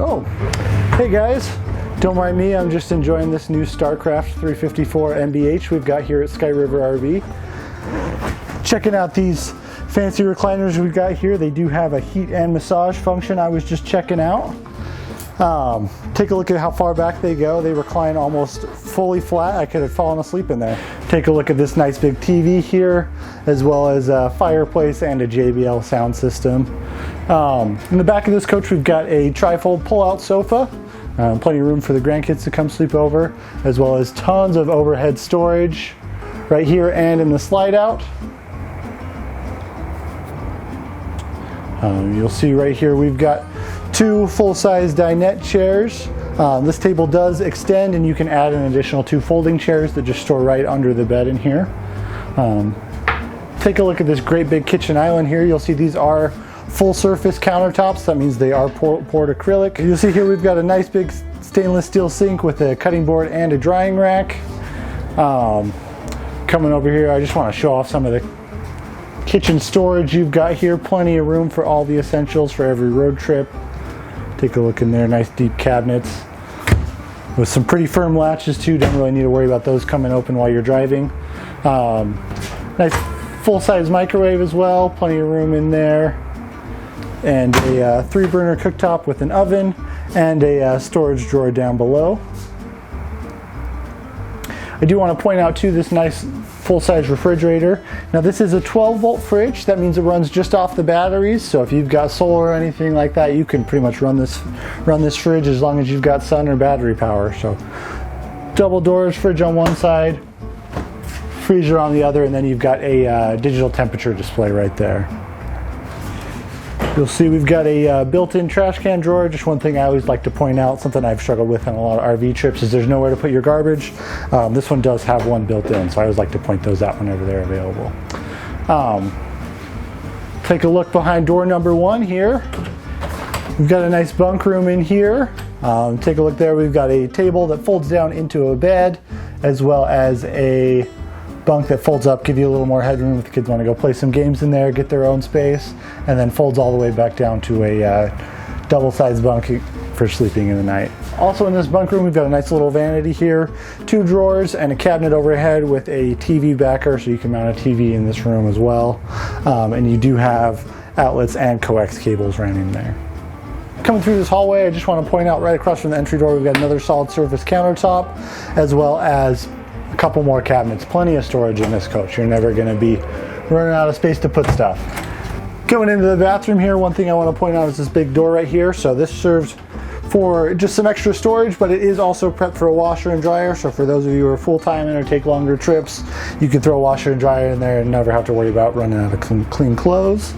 Oh, hey guys. Don't mind me, I'm just enjoying this new Starcraft 354 MBH we've got here at Sky River RV. Checking out these fancy recliners we've got here. They do have a heat and massage function I was just checking out. Take a look at how far back they go. They recline almost fully flat. I could have fallen asleep in there. Take a look at this nice big TV here, as well as a fireplace and a JBL sound system. In the back of this coach we've got a trifold pull-out sofa. Plenty of room for the grandkids to come sleep over, as well as tons of overhead storage right here and in the slide out. You'll see right here we've got two full-size dinette chairs. This table does extend and you can add an additional two folding chairs that just store right under the bed in here. Take a look at this great big kitchen island here. You'll see these are full surface countertops. That means they are poured acrylic. You'll see here we've got a nice big stainless steel sink with a cutting board and a drying rack. Coming over here, I just want to show off some of the kitchen storage you've got here. Plenty of room for all the essentials for every road trip. Take a look in there, nice deep cabinets with some pretty firm latches too. Don't really need to worry about those coming open while you're driving. Nice full-size microwave as well, plenty of room in there. And a 3-burner cooktop with an oven and a storage drawer down below. I do want to point out too this nice full-size refrigerator. Now this is a 12-volt fridge. That means it runs just off the batteries. So if you've got solar or anything like that, you can pretty much run this fridge as long as you've got sun or battery power. So double doors, fridge on one side, freezer on the other, and then you've got a digital temperature display right there. You'll see we've got a built-in trash can drawer. Just one thing I always like to point out, something I've struggled with on a lot of RV trips, is there's nowhere to put your garbage. This one does have one built in, so I always like to point those out whenever they're available. Take a look behind door number 1 here. We've got a nice bunk room in here. Take a look there. We've got a table that folds down into a bed, as well as a bunk that folds up, give you a little more headroom if the kids want to go play some games in there, get their own space, and then folds all the way back down to a double-sized bunk for sleeping in the night. Also in this bunk room we've got a nice little vanity here, 2 drawers and a cabinet overhead with a TV backer, so you can mount a TV in this room as well. And you do have outlets and coax cables running there. Coming through this hallway, I just want to point out right across from the entry door we've got another solid surface countertop, as well as a couple more cabinets. Plenty of storage in this coach. You're never going to be running out of space to put stuff. Going into the bathroom here, one thing I want to point out is this big door right here. So this serves for just some extra storage, but it is also prepped for a washer and dryer. So for those of you who are full-time in or take longer trips, you can throw a washer and dryer in there and never have to worry about running out of clean clothes.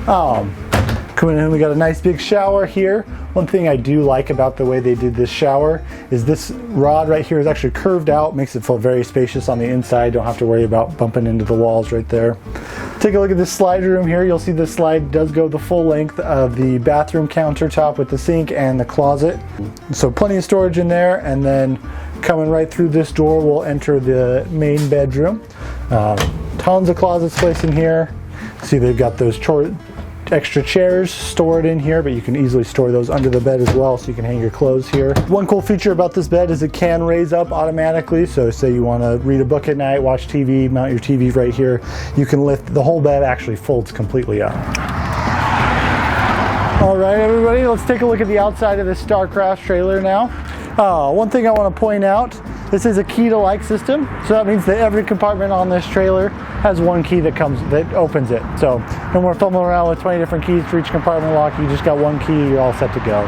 Coming in, we got a nice big shower here. One thing I do like about the way they did this shower is this rod right here is actually curved out, makes it feel very spacious on the inside. Don't have to worry about bumping into the walls right there. Take a look at this slide room here. You'll see this slide does go the full length of the bathroom countertop with the sink and the closet. So plenty of storage in there, and then coming right through this door we'll enter the main bedroom. Tons of closet space in here. See they've got those extra chairs stored in here, but you can easily store those under the bed as well, so you can hang your clothes here. One cool feature about this bed is it can raise up automatically. So say you want to read a book at night, watch TV, mount your TV right here, you can lift the whole bed. Actually folds completely up. All right everybody, let's take a look at the outside of this Starcraft trailer now. One thing I want to point out, this is a key to like system, so that means that every compartment on this trailer has one key that opens it. So no more fumbling around with 20 different keys for each compartment lock. You just got one key, you're all set to go.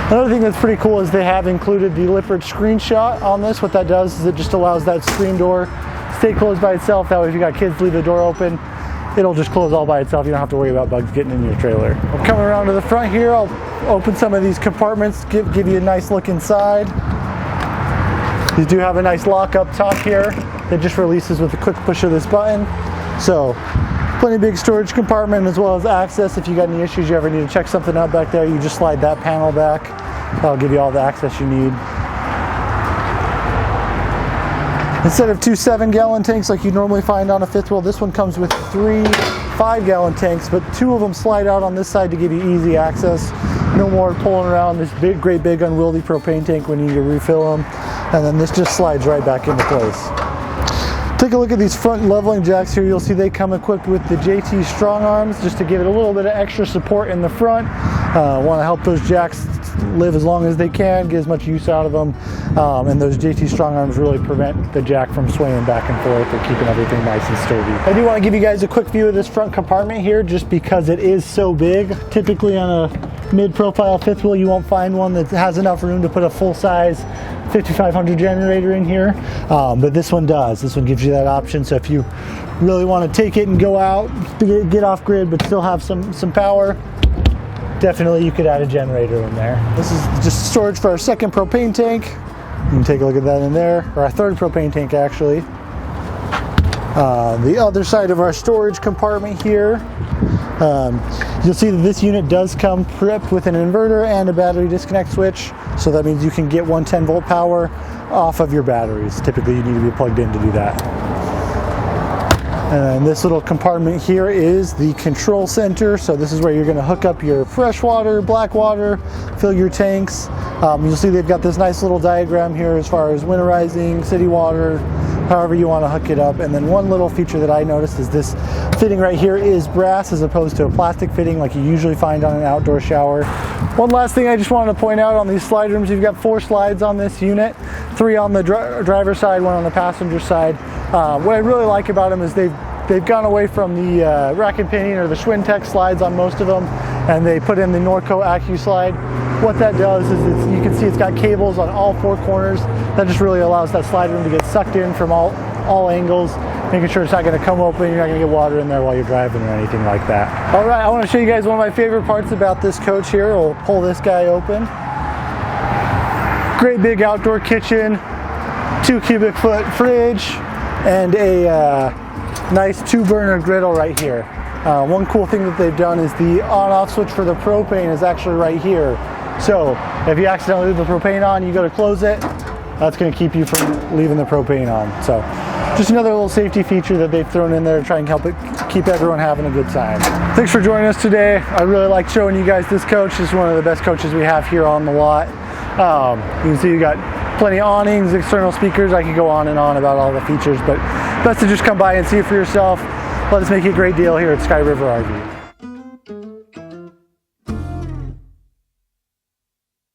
Another thing that's pretty cool is they have included the Lippert screenshot on this. What that does is it just allows that screen door to stay closed by itself. That way if you got kids, leave the door open, it'll just close all by itself. You don't have to worry about bugs getting in your trailer. Coming around to the front here, I'll open some of these compartments, give you a nice look inside. These do have a nice lock up top here that just releases with a quick push of this button. So plenty big storage compartment, as well as access. If you got any issues, you ever need to check something out back there, you just slide that panel back. That'll give you all the access you need. Instead of 2 7-gallon tanks like you normally find on a fifth wheel, this one comes with 3 5-gallon tanks, but 2 of them slide out on this side to give you easy access. No more pulling around this great big unwieldy propane tank when you need to refill them. And then this just slides right back into place. Take a look at these front leveling jacks here. You'll see they come equipped with the JT strong arms just to give it a little bit of extra support in the front. Want to help those jacks live as long as they can, get as much use out of them. And those JT strong arms really prevent the jack from swaying back and forth or keeping everything nice and sturdy. I do want to give you guys a quick view of this front compartment here just because it is so big. Typically on a mid-profile fifth wheel you won't find one that has enough room to put a full-size 5500 generator in here, but this one does. This one gives you that option, so if you really want to take it and go out, get off grid but still have some power, definitely you could add a generator in there. This is just storage for our second propane tank. You can take a look at that in there, or our third propane tank actually. The other side of our storage compartment here, you'll see that this unit does come prepped with an inverter and a battery disconnect switch, so that means you can get 110 volt power off of your batteries. Typically you need to be plugged in to do that. And this little compartment here is the control center. So this is where you're going to hook up your fresh water, black water, fill your tanks. You'll see they've got this nice little diagram here as far as winterizing, city water, however you want to hook it up. And then one little feature that I noticed is this fitting right here is brass as opposed to a plastic fitting like you usually find on an outdoor shower. One last thing I just wanted to point out on these slide rooms, you've got 4 slides on this unit, 3 on the driver's side, 1 on the passenger side. What I really like about them is they've gone away from the rack and pinion or the Schwintek slides on most of them, and they put in the Norco AccuSlide. What that does is you can see it's got cables on all 4 corners. That just really allows that slide room to get sucked in from all angles, making sure it's not going to come open, you're not going to get water in there while you're driving or anything like that. All right, I want to show you guys one of my favorite parts about this coach here. We'll pull this guy open. Great big outdoor kitchen, 2 cubic foot fridge, and a nice 2-burner griddle right here. One cool thing that they've done is the on-off switch for the propane is actually right here. So if you accidentally leave the propane on, you go to close it, that's going to keep you from leaving the propane on. So just another little safety feature that they've thrown in there to try and help it keep everyone having a good time. Thanks for joining us today. I really like showing you guys this coach. This is one of the best coaches we have here on the lot. You can see you got plenty of awnings, external speakers. I could go on and on about all the features, but best to just come by and see it for yourself. Let us make you a great deal here at Sky River RV.